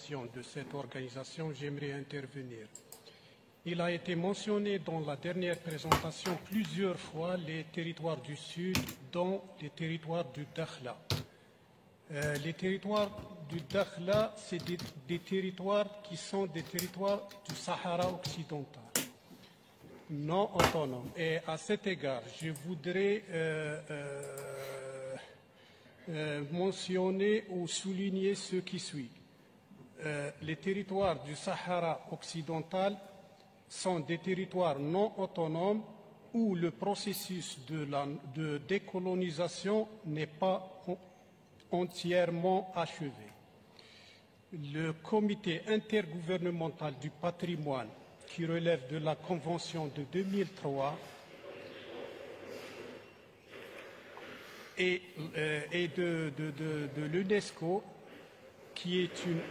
président de cette organisation, j'aimerais intervenir. Il a été mentionné dans la dernière présentation plusieurs fois les territoires du Sud, dont les territoires du Dakhla. Les territoires du Dakhla, c'est des territoires qui sont des territoires du Sahara occidental, non autonomes. Et à cet égard, je voudrais mentionner ou souligner ce qui suit. Les territoires du Sahara occidental sont des territoires non autonomes où le processus de décolonisation n'est pas entièrement achevé. Le comité intergouvernemental du patrimoine, qui relève de la Convention de 2003 et de l'UNESCO, qui est une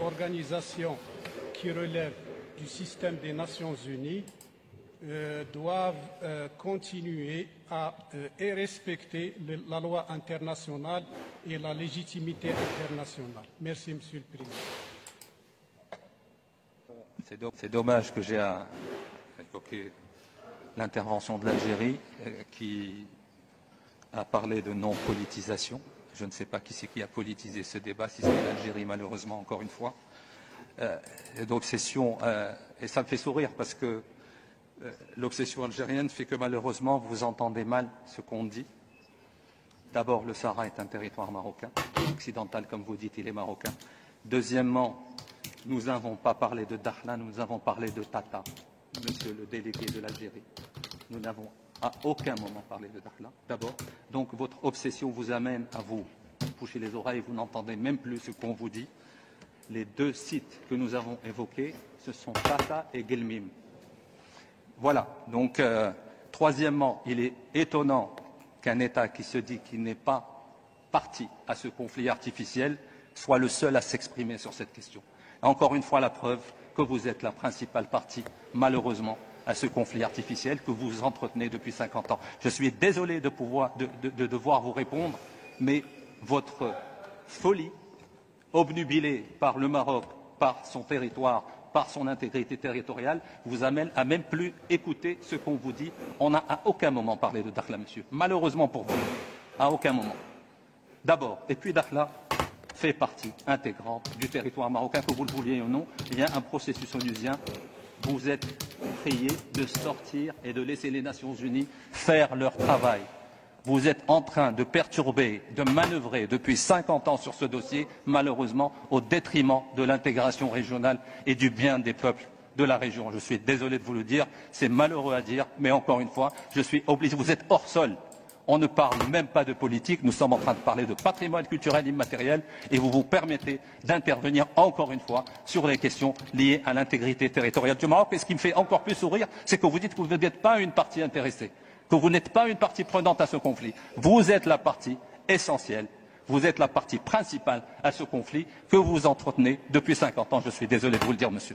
organisation qui relève du système des Nations Unies, doivent continuer et respecter la loi internationale et la légitimité internationale. Merci, Monsieur le Président. C'est dommage que j'ai à évoquer l'intervention de l'Algérie qui a parlé de non-politisation. Je ne sais pas qui c'est qui a politisé ce débat, si c'est l'Algérie, malheureusement, encore une fois. D'obsession, et ça me fait sourire parce que l'obsession algérienne fait que malheureusement vous entendez mal ce qu'on dit. D'abord, le Sahara est un territoire marocain, occidental comme vous dites, il est marocain. Deuxièmement, nous n'avons pas parlé de Dakhla, nous avons parlé de Tata, monsieur le délégué de l'Algérie. Nous n'avons à aucun moment parlé de Dakhla, d'abord. Donc votre obsession vous amène à vous boucher les oreilles, vous n'entendez même plus ce qu'on vous dit. Les deux sites que nous avons évoqués, ce sont Tata et Guelmim. Voilà. Donc, troisièmement, il est étonnant qu'un État qui se dit qu'il n'est pas parti à ce conflit artificiel soit le seul à s'exprimer sur cette question. Encore une fois, la preuve que vous êtes la principale partie, malheureusement, à ce conflit artificiel que vous entretenez depuis 50 ans. Je suis désolé de devoir vous répondre, mais votre folie, obnubilée par le Maroc, par son territoire, par son intégrité territoriale, vous amène à même plus écouter ce qu'on vous dit. On n'a à aucun moment parlé de Dakhla, monsieur. Malheureusement pour vous, à aucun moment. D'abord, et puis Dakhla fait partie intégrante du territoire marocain, que vous le vouliez ou non. Il y a un processus onusien. Vous êtes prié de sortir et de laisser les Nations Unies faire leur travail. Vous êtes en train de perturber, de manœuvrer depuis 50 ans sur ce dossier, malheureusement, au détriment de l'intégration régionale et du bien des peuples de la région. Je suis désolé de vous le dire, c'est malheureux à dire, mais encore une fois, je suis obligé. Vous êtes hors sol. On ne parle même pas de politique, nous sommes en train de parler de patrimoine culturel immatériel et vous vous permettez d'intervenir encore une fois sur les questions liées à l'intégrité territoriale du Maroc. Et ce qui me fait encore plus sourire, c'est que vous dites que vous n'êtes pas une partie intéressée, que vous n'êtes pas une partie prenante à ce conflit. Vous êtes la partie essentielle, vous êtes la partie principale à ce conflit que vous entretenez depuis 50 ans. Je suis désolé de vous le dire, monsieur.